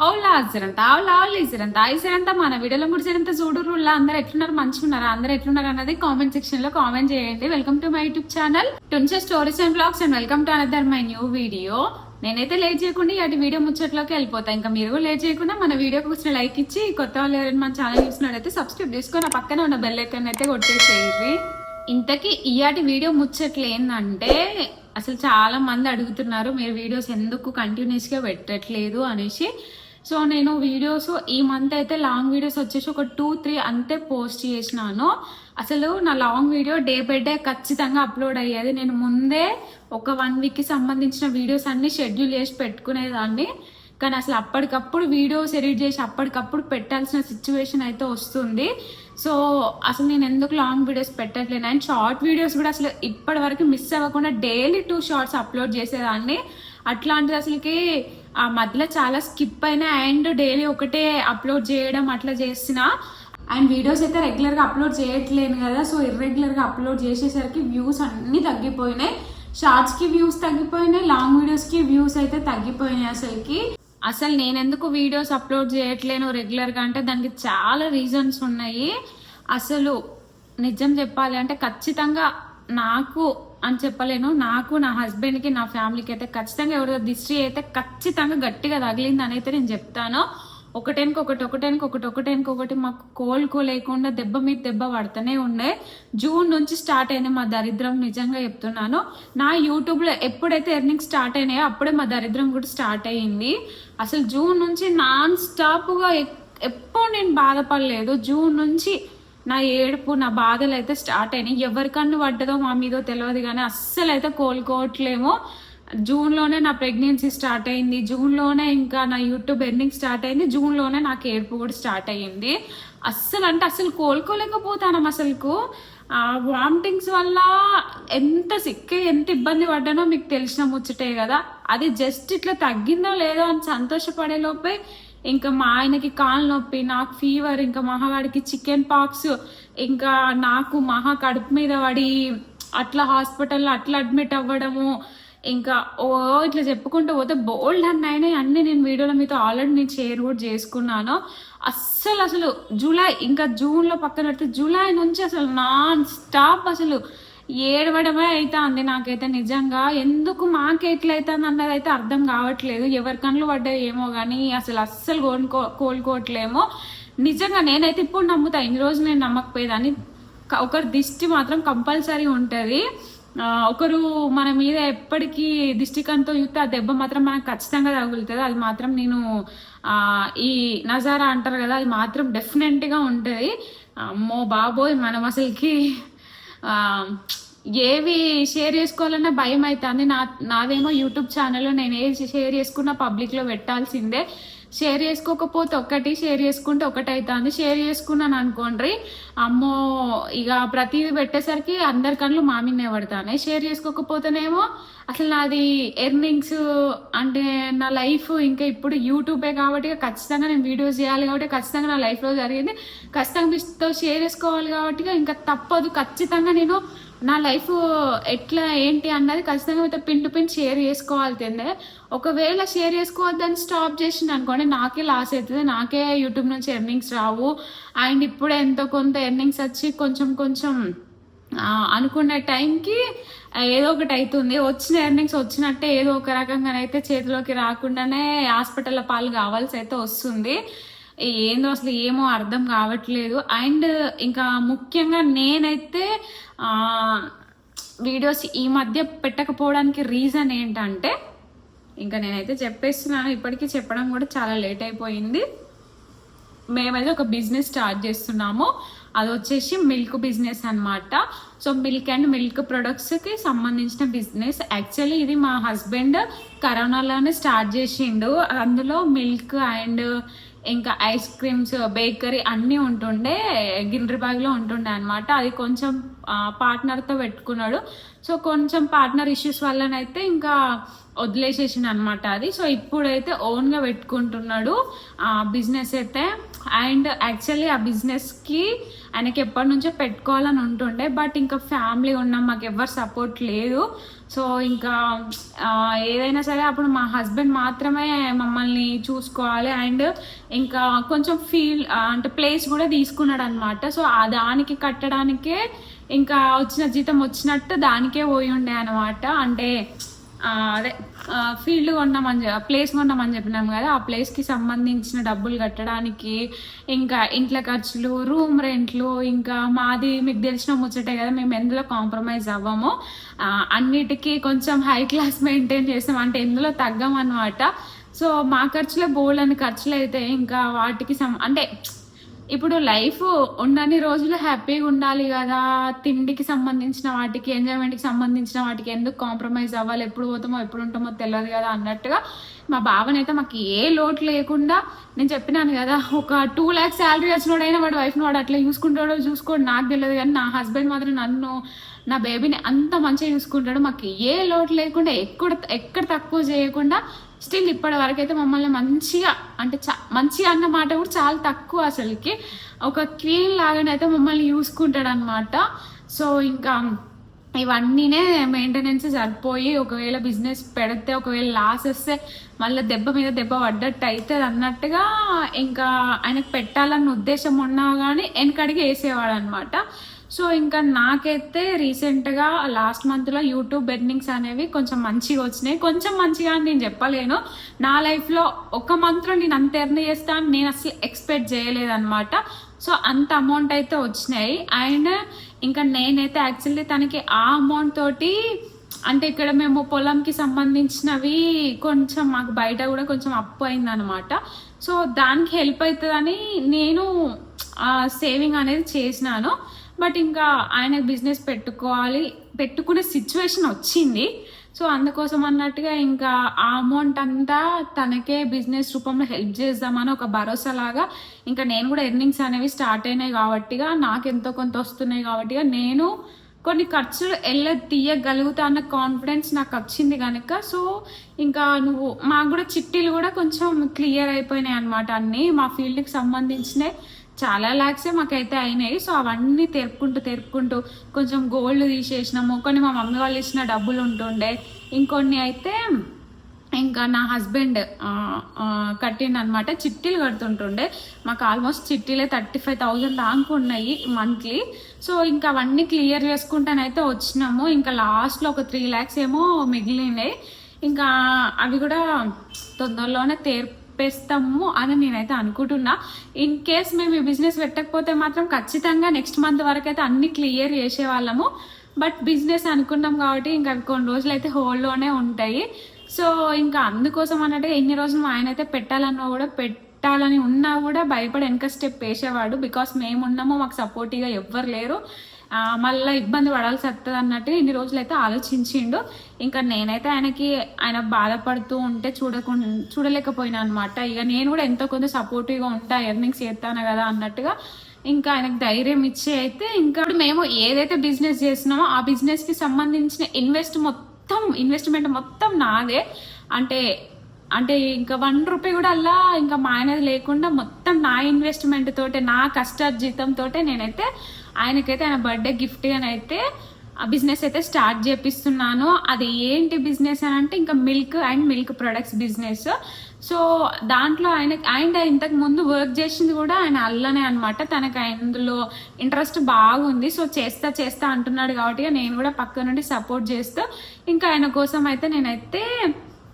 అవులా అజరంత అవులా అవులు ఇజరంత ఐసరంత మన వీడియోలో కూడా జరంత చూడురులా అందరు ఎట్లున్నారు మంచిగా ఉన్నారా అందరు ఎట్లున్నారు అన్నది కామెంట్ సెక్షన్ లో కామెంట్ చేయండి. Welcome to my YouTube channel టుంచే stories and blogs and welcome to another my new video. నేనైతే లేట్ చేయకుండా అటు వీడియో ముచ్చట్లోకి వెళ్ళిపోతా. ఇంకా మీరు కూడా లేట్ చేయకుండా మన వీడియోకి వచ్చిన లైక్ ఇచ్చి కొత్త వాళ్ళు ఎవరైనా మన ఛానల్ చూసినట్టయితే సబ్స్క్రైబ్ చేసుకొని ఆ పక్కన ఉన్న బెల్ ఐకాన్ అయితే కొట్టేసేయండి. ఇంతకీ ఇయాటి వీడియో ముచ్చట్లు ఏంటంటే అసలు చాలా మంది అడుగుతున్నారు మీరు వీడియోస్ ఎందుకు కంటిన్యూస్ గా పెట్టట్లేదు అనేసి. సో నేను వీడియోస్ ఈ మంత్ అయితే లాంగ్ వీడియోస్ వచ్చేసి ఒక 2-3 అంతే పోస్ట్ చేసినాను. అసలు నా long video day by day ఖచ్చితంగా అప్లోడ్ అయ్యేది. నేను ముందే ఒక 1 వీక్కి సంబంధించిన వీడియోస్ అన్ని షెడ్యూల్ చేసి పెట్టుకునేదాన్ని. కానీ అసలు అప్పటికప్పుడు వీడియోస్ ఎడిట్ చేసి అప్పటికప్పుడు పెట్టాల్సిన సిచ్యువేషన్ అయితే వస్తుంది. సో అసలు నేను ఎందుకు లాంగ్ వీడియోస్ పెట్టట్లేను. అండ్ షార్ట్ వీడియోస్ కూడా అసలు ఇప్పటి వరకు మిస్ అవ్వకుండా డైలీ 2 షార్ట్స్ అప్లోడ్ చేసేదాన్ని. అట్లాంటిది అసలుకి ఆ మధ్యలో చాలా స్కిప్ అయినా అండ్ డైలీ ఒకటే అప్లోడ్ చేయడం అట్లా చేసిన. అండ్ వీడియోస్ అయితే రెగ్యులర్గా అప్లోడ్ చేయట్లేను కదా. సో ఇర్రెగ్యులర్గా అప్లోడ్ చేసేసరికి వ్యూస్ అన్నీ తగ్గిపోయినాయి. షార్ట్స్కి వ్యూస్ తగ్గిపోయినాయి, లాంగ్ వీడియోస్కి వ్యూస్ అయితే తగ్గిపోయినాయి. అసలు నేను ఎందుకు వీడియోస్ అప్లోడ్ చేయట్లేను రెగ్యులర్గా అంటే దానికి చాలా రీజన్స్ ఉన్నాయి. అసలు నిజం చెప్పాలి అంటే ఖచ్చితంగా నాకు అని చెప్పలేను, నాకు నా హస్బెండ్కి నా ఫ్యామిలీకి అయితే ఖచ్చితంగా ఎవరో దిష్టి అయితే ఖచ్చితంగా గట్టిగా తగిలింది అని అయితే నేను చెప్తాను. ఒకటేనుకొకటి మాకు కోలుకోలేకుండా దెబ్బ మీద దెబ్బ పడుతూనే ఉండే. జూన్ నుంచి స్టార్ట్ అయింది మా దరిద్రం, నిజంగా చెప్తున్నాను. నా యూట్యూబ్లో ఎప్పుడైతే ఎర్నింగ్ స్టార్ట్ అయినాయో అప్పుడే మా దరిద్రం కూడా స్టార్ట్ అయ్యింది. అసలు జూన్ నుంచి నాన్ స్టాప్గా ఎప్పుడు నేను బాధపడలేదు. జూన్ నుంచి నా ఏడుపు నా బాధలు అయితే స్టార్ట్ అయినాయి. ఎవరికన్నా పడ్డదో మా మీదో తెలియదు కానీ అస్సలు అయితే కోలుకోవట్లేము. జూన్లోనే నా ప్రెగ్నెన్సీ స్టార్ట్ అయింది, జూన్లోనే ఇంకా నా యూట్యూబ్ ఎర్నింగ్ స్టార్ట్ అయింది, జూన్లోనే నాకు ఏడుపు కూడా స్టార్ట్ అయ్యింది. అస్సలు కోలుకోలేకపోతాను. అసలుకు వామిటింగ్స్ వల్ల ఎంత సిక్ ఎంత ఇబ్బంది పడ్డానో మీకు తెలిసిన ముచ్చటే కదా. అది జస్ట్ ఇట్లా తగ్గిందో లేదో అని సంతోషపడే లోపే ఇంకా మా ఆయనకి కాలు నొప్పి, నాకు ఫీవర్, ఇంకా మహావాడికి చికెన్ పాక్స్, ఇంకా నాకు మహా కడుపు మీద పడి అట్లా హాస్పిటల్లో అట్లా అడ్మిట్ అవ్వడము, ఇంకా ఇట్లా చెప్పుకుంటూ పోతే బోల్డ్ అయినాయి అన్ని. నేను వీడియోలో మీతో ఆల్రెడీ నేను షేర్ కూడా చేసుకున్నాను. అసలు జూలై ఇంకా జూన్లో పక్కన పెడితే జూలై నుంచి అసలు నాన్ స్టాప్ అసలు ఏడవడమే అవుతుంది నాకైతే. నిజంగా ఎందుకు మాకెట్లయితుంది అన్నది అయితే అర్థం కావట్లేదు. ఎవరి కళ్ళు పడ్డాయి ఏమో కానీ అస్సలు కోలుకోవట్లేమో. నిజంగా నేనైతే ఇప్పుడు నమ్ముతా, ఇన్ని రోజు నేను నమ్మకపోయేదాన్ని. ఒకరి దిష్టి మాత్రం కంపల్సరీ ఉంటుంది. ఒకరు మన మీద ఎప్పటికీ దిష్టికంతో చూస్తే ఆ దెబ్బ మాత్రం మనకు ఖచ్చితంగా తగులుతుంది. అది మాత్రం నేను ఈ నజారా అంటారు కదా, అది మాత్రం డెఫినెట్గా ఉంటుంది. అమ్మో బాబోయ్, మనం అసలుకి ఏవి షేర్ చేసుకోవాలన్నా భయం అవుతుంది. నాదేమో యూట్యూబ్ ఛానల్లో నేను ఏది షేర్ చేసుకున్నా పబ్లిక్లో పెట్టాల్సిందే. షేర్ చేసుకోకపోతే ఒకటి, షేర్ చేసుకుంటే ఒకటి అవుతుంది. షేర్ చేసుకున్నాను అనుకోండి, అమ్మో ఇక ప్రతిదీ పెట్టేసరికి అందరి కళ్ళు మామిన్నే పడతాయి. షేర్ చేసుకోకపోతేనేమో అసలు నాది ఎర్నింగ్స్ అంటే నా లైఫ్ ఇంకా ఇప్పుడు యూట్యూబే కాబట్టి ఖచ్చితంగా నేను వీడియోస్ చేయాలి కాబట్టి ఖచ్చితంగా నా లైఫ్లో జరిగింది ఖచ్చితంగా మీతో షేర్ చేసుకోవాలి కాబట్టి ఇంకా తప్పదు. ఖచ్చితంగా నేను నా లైఫ్ ఎట్లా ఏంటి అన్నది ఖచ్చితంగా మీతో పిన్ టు పిన్ షేర్ చేసుకోవాల్సిందే. ఒకవేళ షేర్ చేసుకోవద్దని స్టాప్ చేసింది అనుకోండి, నాకే లాస్ అవుతుంది, నాకే యూట్యూబ్ నుంచి ఎర్నింగ్స్ రావు. అండ్ ఇప్పుడే ఎంతో కొంత ఎర్నింగ్స్ వచ్చి కొంచెం అనుకునే టైంకి ఏదో ఒకటి అవుతుంది. వచ్చిన ఎర్నింగ్స్ వచ్చినట్టే ఏదో ఒక రకంగానైతే చేతిలోకి రాకుండానే హాస్పిటల్ పాలు కావాల్సి అయితే వస్తుంది. ఏందో అసలు ఏమో అర్థం కావట్లేదు. అండ్ ఇంకా ముఖ్యంగా నేనైతే వీడియోస్ ఈ మధ్య పెట్టకపోవడానికి రీజన్ ఏంటంటే, ఇంకా నేనైతే చెప్పేస్తున్నాను, ఇప్పటికీ చెప్పడం కూడా చాలా లేట్ అయిపోయింది. మేమైతే ఒక బిజినెస్ స్టార్ట్ చేస్తున్నాము. అది వచ్చేసి మిల్క్ బిజినెస్ అనమాట. సో మిల్క్ అండ్ మిల్క్ ప్రొడక్ట్స్కి సంబంధించిన బిజినెస్. యాక్చువల్లీ ఇది మా హస్బెండ్ కరోనాలోనే స్టార్ట్ చేసిండు. అందులో మిల్క్ అండ్ ఇంకా ఐస్ క్రీమ్స్, బేకరీ అన్నీ ఉంటుండే, గిల్రిబాగ్లో ఉంటుండే అనమాట. అది కొంచెం పార్ట్నర్తో పెట్టుకున్నాడు. సో కొంచెం పార్ట్నర్ ఇష్యూస్ వల్లనైతే ఇంకా వదిలేసేసిండు అనమాట అది. సో ఇప్పుడైతే ఓన్గా పెట్టుకుంటున్నాడు బిజినెస్ అయితే. అండ్ యాక్చువల్లీ ఆ బిజినెస్కి ఆయనకి ఎప్పటి నుంచో పెట్టుకోవాలని ఉంటుండే, బట్ ఇంకా ఫ్యామిలీ ఉన్నాం, మాకు ఎవరు సపోర్ట్ లేదు. సో ఇంకా ఏదైనా సరే అప్పుడు మా హస్బెండ్ మాత్రమే మమ్మల్ని చూసుకోవాలి. అండ్ ఇంకా కొంచెం అంటే ప్లేస్ కూడా తీసుకున్నాడు అనమాట. సో ఆ దానికి కట్టడానికే ఇంకా వచ్చిన జీతం వచ్చినట్టు దానికే పోయి ఉండే అనమాట. అంటే అదే ఫీల్డ్ కొన్నామని ప్లేస్ కొన్నామని చెప్పినాం కదా, ఆ ప్లేస్కి సంబంధించిన డబ్బులు కట్టడానికి, ఇంకా ఇంట్లో ఖర్చులు, రూమ్ రెంట్లు, ఇంకా మాది మీకు తెలిసిన ముచ్చటే కదా, మేము ఎందులో కాంప్రమైజ్ అవ్వము, అన్నిటికీ కొంచెం హై క్లాస్ మెయింటైన్ చేస్తాం, అంటే ఎందులో తగ్గం అనమాట. సో మా ఖర్చులే బోల్డ్ అని ఖర్చులు అయితే ఇంకా వాటికి అంటే ఇప్పుడు లైఫ్ ఉండని రోజులు హ్యాపీగా ఉండాలి కదా, తిండికి సంబంధించిన వాటికి, ఎంజాయ్మెంట్కి సంబంధించిన వాటికి ఎందుకు కాంప్రమైజ్ అవ్వాలి, ఎప్పుడు పోతామో ఎప్పుడు ఉంటామో తెలియదు కదా అన్నట్టుగా మా బావనైతే మాకు ఏ లోటు లేకుండా, నేను చెప్పినాను కదా ఒక 2 lakhs శాలరీ వచ్చినోడైనా వాడు వైఫ్ని వాడు అట్లా చూసుకోండి నాకు తెలియదు, కానీ నా హస్బెండ్ మాత్రం నన్ను నా బేబీని అంత మంచిగా చూసుకుంటాడు. మాకు ఏ లోటు లేకుండా ఎక్కడ తక్కువ చేయకుండా స్టిల్ ఇప్పటి వరకు అయితే మమ్మల్ని మంచిగా, అంటే మంచిగా అన్న మాట కూడా చాలా తక్కువ, అసలుకి ఒక క్వీన్ లాగానైతే మమ్మల్ని చూసుకుంటాడు అనమాట. సో ఇంకా ఇవన్నీనే మెయింటెనెన్స్ సరిపోయి, ఒకవేళ బిజినెస్ పెడితే ఒకవేళ లాస్ వస్తే మళ్ళీ దెబ్బ మీద దెబ్బ పడ్డట్టు అవుతుంది అన్నట్టుగా ఇంకా ఆయనకు పెట్టాలన్న ఉద్దేశం ఉన్నా కానీ వెనకడికి వేసేవాడు అనమాట. సో ఇంకా నాకైతే రీసెంట్గా లాస్ట్ మంత్లో యూట్యూబ్ ఎర్నింగ్స్ అనేవి కొంచెం మంచిగా వచ్చినాయి. కొంచెం మంచిగా అని నేను చెప్పలేను, నా లైఫ్లో ఒక మంత్లో నేను అంత ఎర్న్ చేస్తాను నేను అసలు ఎక్స్పెక్ట్ చేయలేదన్నమాట. సో అంత అమౌంట్ అయితే వచ్చినాయి. అండ్ ఇంకా నేనైతే యాక్చువల్లీ తనకి ఆ అమౌంట్ తోటి, అంటే ఇక్కడ మేము పొలంకి సంబంధించినవి కొంచెం మాకు బయట కూడా కొంచెం అప్పు అయిందనమాట. సో దానికి హెల్ప్ అవుతుందని నేను సేవింగ్ అనేది చేసినాను. బట్ ఇంకా ఆయన బిజినెస్ పెట్టుకునే సిచ్యువేషన్ వచ్చింది. సో అందుకోసం అన్నట్టుగా ఇంకా ఆ అమౌంట్ అంతా తనకే బిజినెస్ రూపంలో హెల్ప్ చేద్దామని ఒక భరోసా లాగా, ఇంకా నేను కూడా ఎర్నింగ్స్ అనేవి స్టార్ట్ అయినాయి కాబట్టిగా, నాకు ఎంతో కొంత వస్తున్నాయి కాబట్టిగా నేను కొన్ని ఖర్చులు తీయగలుగుతా అన్న కాన్ఫిడెన్స్ నాకు వచ్చింది కనుక, సో ఇంకా మాకు కూడా చిట్టీలు కూడా కొంచెం క్లియర్ అయిపోయినాయి అనమాట. అన్నీ మా ఫీల్డ్కి సంబంధించినవి చాలా ల్యాక్సే మాకైతే అయినాయి. సో అవన్నీ తెరుపుకుంటూ కొంచెం గోల్డ్ తీసేసినాము, కొన్ని మా మమ్మీ వాళ్ళు ఇచ్చిన డబ్బులు ఉంటుండే, ఇంకొన్ని అయితే ఇంకా నా హస్బెండ్ కట్టిండు అనమాట. చిట్టీలు కడుతుంటుండే, మాకు ఆల్మోస్ట్ చిట్టీలే 35,000 దాకా ఉన్నాయి మంత్లీ. సో ఇంకా అవన్నీ క్లియర్ చేసుకుంటానైతే వచ్చినాము. ఇంకా లాస్ట్లో ఒక 3 lakhs ఏమో మిగిలినాయి. ఇంకా అవి కూడా తొందరలోనే తెరిపేస్తాము అని నేనైతే అనుకుంటున్నా. ఇన్ కేస్ మేము ఈ బిజినెస్ పెట్టకపోతే మాత్రం ఖచ్చితంగా నెక్స్ట్ మంత్ వరకు అయితే అన్ని క్లియర్ చేసేవాళ్ళము. బట్ బిజినెస్ అనుకున్నాం కాబట్టి ఇంకా అవి కొన్ని రోజులు అయితే హోల్డ్లోనే ఉంటాయి. సో ఇంకా అందుకోసం అన్నట్టుగా ఎన్ని రోజులు ఆయన అయితే పెట్టాలని ఉన్నా కూడా భయపడి వెనక స్టెప్ వేసేవాడు. బికాస్ మేము ఉన్నాము, మాకు సపోర్టివ్గా ఎవ్వరు లేరు, మళ్ళీ ఇబ్బంది పడాల్సి వస్తుంది అన్నట్టు ఇన్ని రోజులు అయితే ఆలోచించిండు. ఇంకా నేనైతే ఆయన బాధపడుతూ ఉంటే చూడలేకపోయినా అనమాట. ఇక నేను కూడా ఎంతో కొంత సపోర్టివ్గా ఉంటా, ఎర్నింగ్స్ చేస్తాను కదా అన్నట్టుగా ఇంకా ఆయనకు ధైర్యం ఇచ్చి అయితే ఇంకా మేము ఏదైతే బిజినెస్ చేస్తున్నామో ఆ బిజినెస్కి సంబంధించిన ఇన్వెస్ట్మెంట్ మొత్తం నాదే. అంటే ఇంకా 1 రూపీ కూడా అలా ఇంకా మా ఆయనది లేకుండా మొత్తం నా ఇన్వెస్ట్మెంట్ తోటే, నా కష్టార్జితంతో నేనైతే ఆయనకైతే ఆయన బర్త్డే గిఫ్ట్గానైతే ఆ బిజినెస్ అయితే స్టార్ట్ చేపిస్తున్నాను. అది ఏంటి బిజినెస్ అని అంటే ఇంకా మిల్క్ ప్రొడక్ట్స్ బిజినెస్. సో దాంట్లో ఆయన ఇంతకు ముందు వర్క్ చేసింది కూడా ఆయన అల్లనే అనమాట. తనకు అందులో ఇంట్రెస్ట్ బాగుంది. సో చేస్తా అంటున్నాడు కాబట్టి నేను కూడా పక్క నుండి సపోర్ట్ చేస్తూ ఇంకా ఆయన కోసం అయితే నేనైతే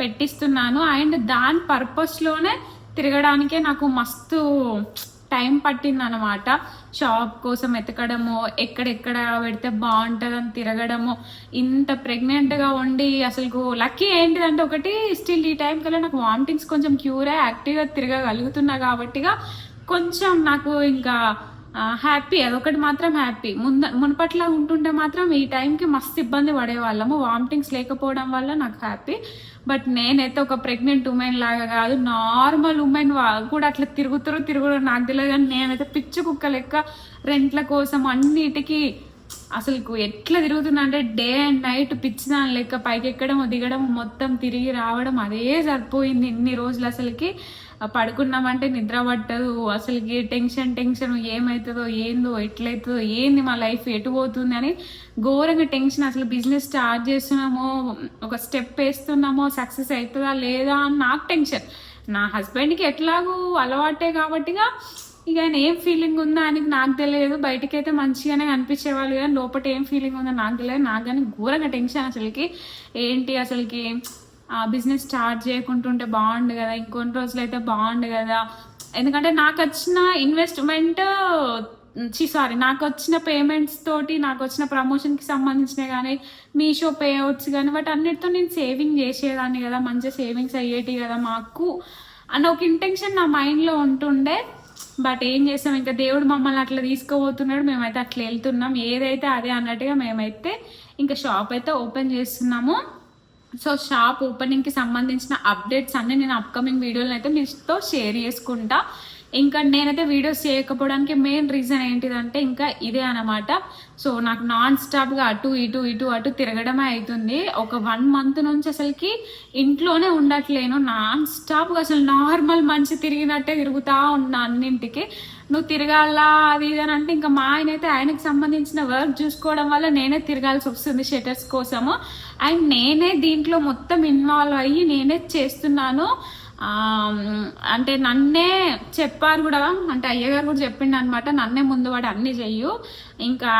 పెట్టిస్తున్నాను. అండ్ దాని పర్పస్లోనే తిరగడానికే నాకు మస్తు టైం పట్టింది అనమాట. షాప్ కోసం ఎతకడము, ఎక్కడెక్కడ పెడితే బాగుంటుందని తిరగడము, ఇంత ప్రెగ్నెంట్గా ఉండి అసలు లక్కీ ఏంటిదంటే ఒకటి స్టిల్ ఈ టైం కల్లా నాకు వామిటింగ్స్ కొంచెం క్యూర్ అయ్యి యాక్టివ్గా తిరగగలుగుతున్నా కాబట్టిగా కొంచెం నాకు ఇంకా హ్యాపీ, అదొకటి మాత్రం హ్యాపీ. మునుపట్లా ఉంటుంటే మాత్రం ఈ టైంకి మస్తు ఇబ్బంది పడేవాళ్ళము, వామిటింగ్స్ లేకపోవడం వల్ల నాకు హ్యాపీ. బట్ నేనైతే ఒక ప్రెగ్నెంట్ ఉమెన్ లాగా కాదు, నార్మల్ ఉమెన్ కూడా అట్లా తిరుగుడు నాకు తెలియదు. కానీ నేనైతే పిచ్చి కుక్క లెక్క రెంట్ల కోసం అన్నిటికీ అసలు ఎట్లా తిరుగుతున్నా అంటే డే అండ్ నైట్ పిచ్చిదాని లెక్క పైకి ఎక్కడం దిగడం మొత్తం తిరిగి రావడం అదే సరిపోయింది ఇన్ని రోజులు. అసలుకి పడుకున్నామంటే నిద్ర పట్టదు అసలుకి, టెన్షన్ టెన్షన్ ఏమవుతుందో ఏందో ఎట్లయితుందో ఏంది మా లైఫ్ ఎటు పోతుంది అని ఘోరంగా టెన్షన్. అసలు బిజినెస్ స్టార్ట్ చేస్తున్నామో, ఒక స్టెప్ వేస్తున్నామో, సక్సెస్ అవుతుందా లేదా అని నాకు టెన్షన్. నా హస్బెండ్కి ఎట్లాగూ అలవాటే కాబట్టిగా ఇక ఆయన ఏం ఫీలింగ్ ఉందో ఆయనకి నాకు తెలియదు. బయటకైతే మంచిగానే కనిపించేవాళ్ళు కానీ లోపల ఏం ఫీలింగ్ ఉందో నాకు తెలియదు. నాకు కానీ ఘోరంగా టెన్షన్ అసలుకి. ఏంటి అసలుకి బిజినెస్ స్టార్ట్ చేయకుంటుంటే బాగుండు కదా, ఇంకొన్ని రోజులు అయితే బాగుండు కదా. ఎందుకంటే నాకు వచ్చిన ఇన్వెస్ట్మెంట్ నాకు వచ్చిన పేమెంట్స్ తోటి, నాకు వచ్చిన ప్రమోషన్కి సంబంధించినవి కానీ, మీషో పేఅవుట్స్ కానీ వాటి అన్నిటితో నేను సేవింగ్ చేసేదాన్ని కదా, మంచిగా సేవింగ్స్ అయ్యేటి కదా మాకు అన్న ఒక ఇంటెన్షన్ నా మైండ్లో ఉంటుండే. బట్ ఏం చేస్తాం, ఇంకా దేవుడు మమ్మల్ని అట్లా తీసుకుపోతున్నాడు, మేమైతే అట్లా వెళ్తున్నాం. ఏదైతే అదే అన్నట్టుగా మేమైతే ఇంకా షాప్ అయితే ఓపెన్ చేస్తున్నాము. సో షాప్ ఓపెనింగ్కి సంబంధించిన అప్డేట్స్ అన్నీ నేను అప్కమింగ్ వీడియోలను అయితే మీతో షేర్ చేసుకుంటా. ఇంకా నేనైతే వీడియోస్ చేయకపోవడానికి మెయిన్ రీజన్ ఏంటిదంటే ఇంకా ఇదే అనమాట. సో నాకు నాన్ స్టాప్గా అటు ఇటు ఇటు అటు తిరగడమే అవుతుంది. ఒక 1 month నుంచి అసలుకి ఇంట్లోనే ఉండట్లేను. నాన్ స్టాప్గా అసలు నార్మల్ మనిషి తిరిగినట్టే తిరుగుతూ ఉన్నా అన్నింటికి. నువ్వు తిరగాలా అది ఇది అని అంటే ఇంకా మా ఆయన అయితే ఆయనకి సంబంధించిన వర్క్ చూసుకోవడం వల్ల నేనే తిరగాల్సి వస్తుంది షట్టర్స్ కోసము. అండ్ నేనే దీంట్లో మొత్తం ఇన్వాల్వ్ అయ్యి నేనే చేస్తున్నాను. అంటే నన్నే చెప్పారు కూడా, అంటే అయ్యగారు కూడా చెప్పిండు అనమాట, నన్నే ముందు వాడు అన్ని చెయ్యు ఇంకా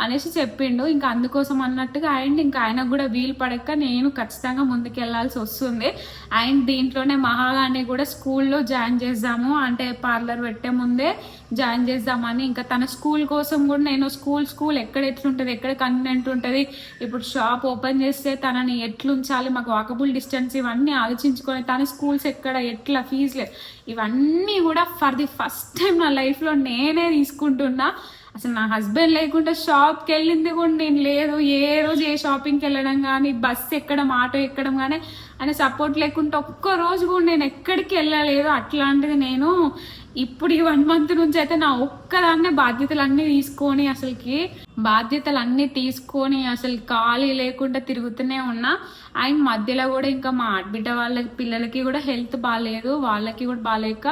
అనేసి చెప్పిండు. ఇంకా అందుకోసం అన్నట్టుగా అండ్ ఇంకా ఆయనకు కూడా వీలు పడక నేను ఖచ్చితంగా ముందుకెళ్లాల్సి వస్తుంది. అండ్ దీంట్లోనే మహాగాన్ని కూడా స్కూల్లో జాయిన్ చేద్దాము, అంటే పార్లర్ పెట్టే ముందే జాయిన్ చేద్దామని. ఇంకా తన స్కూల్ కోసం కూడా నేను స్కూల్ ఎక్కడ ఎట్లుంటుంది, ఎక్కడ కన్వీనెంట్ ఉంటుంది, ఇప్పుడు షాప్ ఓపెన్ చేస్తే తనని ఎట్లుంచాలి, మాకు వాకబుల్ డిస్టెన్స్ ఇవన్నీ ఆలోచించుకొని, తన స్కూల్స్ ఎక్కడ ఎట్లా ఫీజులు ఇవన్నీ కూడా ఫర్ ది ఫస్ట్ టైం నా లైఫ్లో నేనే తీసుకుంటున్నా. అసలు నా హస్బెండ్ లేకుండా షాప్కి వెళ్ళింది కూడా నేను లేదు. ఏ రోజు ఏ షాపింగ్కి వెళ్ళడం కానీ, బస్సు ఎక్కడం, ఆటో ఎక్కడం కానీ ఆయన సపోర్ట్ లేకుండా ఒక్క రోజు కూడా నేను ఎక్కడికి వెళ్ళలేదు. అట్లాంటిది నేను ఇప్పుడు ఈ 1 month నుంచి అయితే నా ఒక్కదాన్నే బాధ్యతలన్నీ తీసుకొని అసలు ఖాళీ లేకుండా తిరుగుతూనే ఉన్నా. అండ్ మధ్యలో కూడా ఇంకా మా ఆడబిడ్డ వాళ్ళ పిల్లలకి కూడా హెల్త్ బాగాలేదు, వాళ్ళకి కూడా బాగాలేక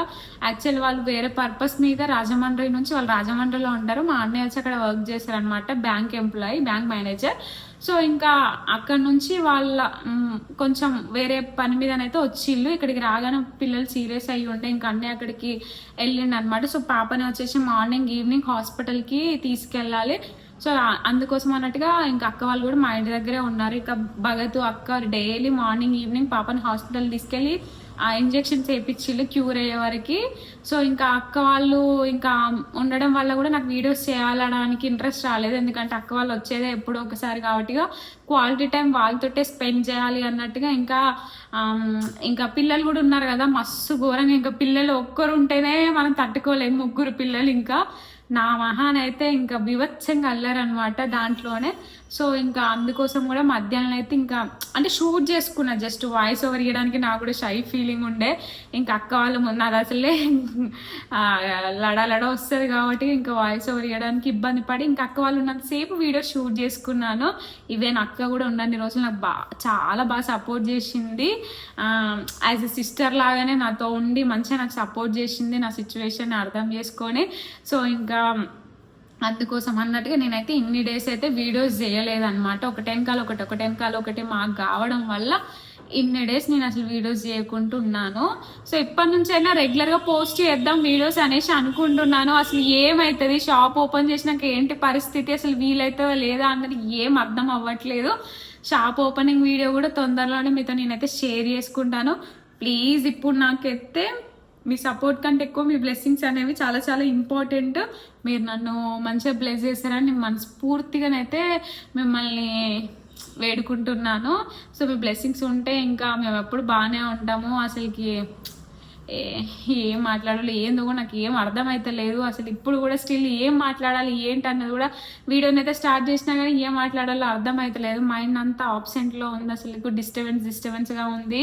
యాక్చువల్ వాళ్ళు వేరే పర్పస్ మీద రాజమండ్రి నుంచి, వాళ్ళు రాజమండ్రిలో ఉంటారు, మా అన్నయ్య వచ్చి అక్కడ వర్క్ చేశారనమాట, bank employee, bank manager. So ఇంకా అక్కడ నుంచి వాళ్ళ కొంచెం వేరే పని మీదనైతే వచ్చిళ్ళు. ఇక్కడికి రాగానే పిల్లలు సీరియస్ అయ్యి ఉంటే ఇంకా అన్నీ అక్కడికి వెళ్ళిండు అనమాట. సో పాపని వచ్చేసి మార్నింగ్ ఈవినింగ్ హాస్పిటల్కి తీసుకెళ్ళాలి. సో అందుకోసం అన్నట్టుగా ఇంకా అక్క వాళ్ళు కూడా మా ఇంటి దగ్గరే ఉన్నారు. ఇక భగతు అక్క డైలీ మార్నింగ్ ఈవినింగ్ పాపని హాస్పిటల్ తీసుకెళ్ళి ఆ ఇంజెక్షన్స్ వేయించిళ్ళు క్యూర్ అయ్యే వరకు. సో ఇంకా అక్క వాళ్ళు ఇంకా ఉండడం వల్ల కూడా నాకు వీడియోస్ చేయాలడానికి ఇంట్రెస్ట్ రాలేదు, ఎందుకంటే అక్క వాళ్ళు వచ్చేదే ఎప్పుడో ఒకసారి కాబట్టి క్వాలిటీ టైం వాళ్ళతోటే స్పెండ్ చేయాలి అన్నట్టుగా. ఇంకా పిల్లలు కూడా ఉన్నారు కదా, మస్తు ఘోరంగా. ఇంకా పిల్లలు ఒక్కరు ఉంటేనే మనం తట్టుకోలేము, 3 పిల్లలు ఇంకా నా మహానైతే ఇంకా వివత్సంగా అల్లారనమాట దాంట్లోనే. సో ఇంకా అందుకోసం కూడా మధ్యాహ్నం అయితే ఇంకా అంటే షూట్ చేసుకున్నా, జస్ట్ వాయిస్ ఓవర్ ఇవ్వడానికి నాకు కూడా షై ఫీలింగ్ ఉండే. ఇంకా అక్క వాళ్ళు ముందు అది అసలే లడ వస్తుంది కాబట్టి ఇంకా వాయిస్ ఓవర్ ఇవ్వడానికి ఇబ్బంది పడి ఇంకా అక్క వాళ్ళు ఉన్నంతసేపు వీడియో షూట్ చేసుకున్నాను. ఈవెన్ అక్క కూడా ఉన్నన్ని రోజులు నాకు చాలా బాగా సపోర్ట్ చేసింది, యాజ్ ఎ సిస్టర్ లాగానే నాతో ఉండి మంచిగా నాకు సపోర్ట్ చేసింది, నా సిచ్యువేషన్ అర్థం చేసుకొని. సో ఇంకా అందుకోసం అన్నట్టుగా నేనైతే ఇన్ని డేస్ అయితే వీడియోస్ చేయలేదన్నమాట. ఒకటి మాకు కావడం వల్ల ఇన్ని డేస్ నేను అసలు వీడియోస్ చేయకుంటున్నాను. సో ఇప్పటి నుంచి అయినా రెగ్యులర్గా పోస్ట్ చేద్దాం వీడియోస్ అనేసి అనుకుంటున్నాను. అసలు ఏమవుతుంది, షాప్ ఓపెన్ చేసినాక ఏంటి పరిస్థితి, అసలు వీలైతుందో లేదా అన్నది ఏం అర్థం అవ్వట్లేదు. షాప్ ఓపెనింగ్ వీడియో కూడా తొందరలోనే మీతో నేనైతే షేర్ చేసుకుంటాను. ప్లీజ్ ఇప్పుడు నాకైతే మీ సపోర్ట్ కంటే ఎక్కువ మీ బ్లెస్సింగ్స్ అనేవి చాలా చాలా ఇంపార్టెంట్. మీరు నన్ను మంచిగా బ్లెస్ చేస్తారని మనస్ఫూర్తిగానైతే మిమ్మల్ని వేడుకుంటున్నాను. సో మీ బ్లెస్సింగ్స్ ఉంటే ఇంకా మేము ఎప్పుడు బాగానే ఉంటాము. అసలుకి ఏం మాట్లాడాలి ఏందో కూడా నాకు ఏం అర్థమైతే లేదు. అసలు ఇప్పుడు కూడా స్టిల్ ఏం మాట్లాడాలి ఏంటి అన్నది కూడా వీడియోని అయితే స్టార్ట్ చేసినా కానీ ఏం మాట్లాడాలో అర్థమైతే లేదు. మైండ్ అంతా ఆబ్సెంట్లో ఉంది, అసలు డిస్టర్బెన్స్గా ఉంది.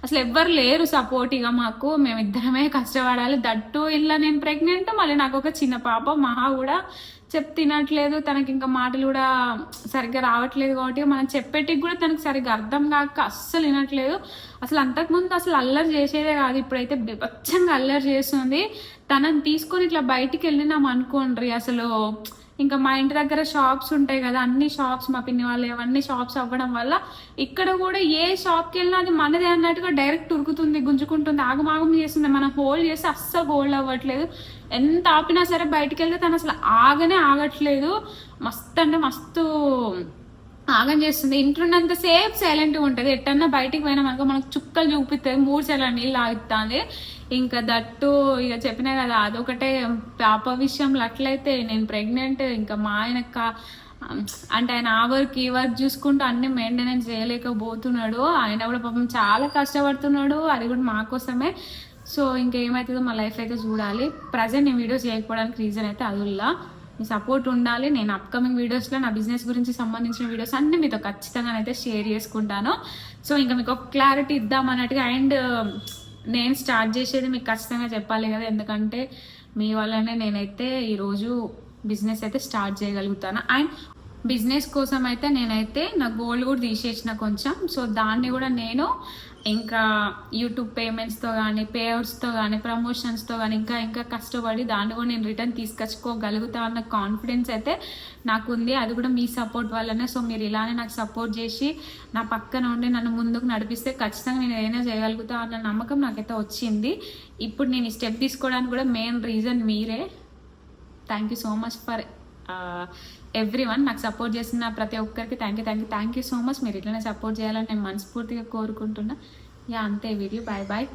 అసలు ఎవ్వరు లేరు సపోర్టివ్గా మాకు, మేమిద్దరమే కష్టపడాలి. దట్టు ఇలా నేను ప్రెగ్నెంట్, మళ్ళీ నాకు ఒక చిన్న పాప మహా కూడా తినట్లేదు, తనకి ఇంకా మాటలు కూడా సరిగ్గా రావట్లేదు కాబట్టి మనం చెప్పేటికి కూడా తనకు సరిగ్గా అర్థం కాక అస్సలు వినట్లేదు. అసలు అంతకుముందు అసలు అల్లరి చేసేదే కాదు, ఇప్పుడైతే బీభత్సంగా అల్లరి చేస్తుంది. తనని తీసుకొని ఇట్లా బయటికి వెళ్ళినాం అనుకోండి, అసలు ఇంకా మా ఇంటి దగ్గర షాప్స్ ఉంటాయి కదా, అన్ని షాప్స్ మా పిన్ని వాళ్ళు అవన్నీ షాప్స్ అవ్వడం వల్ల ఇక్కడ కూడా ఏ షాప్కి వెళ్ళినా అది మనదే అన్నట్టుగా డైరెక్ట్ ఉరుకుతుంది, గుంజుకుంటుంది, ఆగమాగం చేస్తుంది. మనం హోల్డ్ చేస్తే అస్సలు హోల్డ్ అవ్వట్లేదు. ఎంత ఆపినా సరే బయటికి వెళ్తే తను అసలు ఆగట్లేదు. మస్తు అంటే మస్తు ఆగం చేస్తుంది. ఇంట్లో ఉన్నంత సేపు సైలెంట్గా ఉంటుంది, ఎట్టన్నా బయటికి పోయినా మనకు చుక్కలు చూపిస్తుంది, 3 సార్లు నీళ్ళు ఆగుతుంది. ఇంకా దట్టు ఇక చెప్పినా కదా, అదొకటే పాప విషయంలో. అట్లయితే నేను ప్రెగ్నెంట్, ఇంకా మా ఆయన అంటే ఆయన ఆ వర్క్ ఈ వర్క్ చూసుకుంటూ అన్ని మెయింటెనెన్స్ చేయలేకపోతున్నాడు. ఆయన కూడా పాపం చాలా కష్టపడుతున్నాడు, అది కూడా మా కోసమే. సో ఇంకేమవుతుందో మా లైఫ్ అయితే చూడాలి. ప్రజెంట్ నేను వీడియోస్ చేయకపోవడానికి రీజన్ అయితే అదుల్లా, మీ సపోర్ట్ ఉండాలి. నేను అప్కమింగ్ వీడియోస్లో నా బిజినెస్ గురించి సంబంధించిన వీడియోస్ అన్నీ మీతో ఖచ్చితంగా అయితే షేర్ చేసుకుంటాను. సో ఇంకా మీకు ఒక క్లారిటీ ఇద్దామన్నట్టుగా, అండ్ నేను స్టార్ట్ చేసేది మీకు ఖచ్చితంగా చెప్పాలి కదా, ఎందుకంటే మీ వల్లనే నేనైతే ఈరోజు బిజినెస్ అయితే స్టార్ట్ చేయగలుగుతాను. అండ్ బిజినెస్ కోసం అయితే నేనైతే నా గోల్డ్ కూడా తీసేసిన కొంచెం. సో దాన్ని కూడా నేను ఇంకా యూట్యూబ్ పేమెంట్స్తో కానీ, పేఅవుట్స్తో కానీ, ప్రమోషన్స్తో కానీ ఇంకా కష్టపడి దాన్ని కూడా నేను రిటర్న్ తీసుకొచ్చుకోగలుగుతా అన్న కాన్ఫిడెన్స్ అయితే నాకు ఉంది. అది కూడా మీ సపోర్ట్ వల్లనే. సో మీరు ఇలానే నాకు సపోర్ట్ చేసి నా పక్కన ఉండి నన్ను ముందుకు నడిపిస్తే ఖచ్చితంగా నేను ఏదైనా చేయగలుగుతా అన్న నమ్మకం నాకైతే వచ్చింది. ఇప్పుడు నేను ఈ స్టెప్ తీసుకోవడానికి కూడా మెయిన్ రీజన్ మీరే. Thank you so much for everyone. నాకు సపోర్ట్ చేసిన ప్రతి ఒక్కరికి థ్యాంక్ యూ సో మచ్. మీరు ఇట్లనే సపోర్ట్ చేయాలని నేను మనస్ఫూర్తిగా కోరుకుంటున్నా. అంతే వీడియో. బాయ్.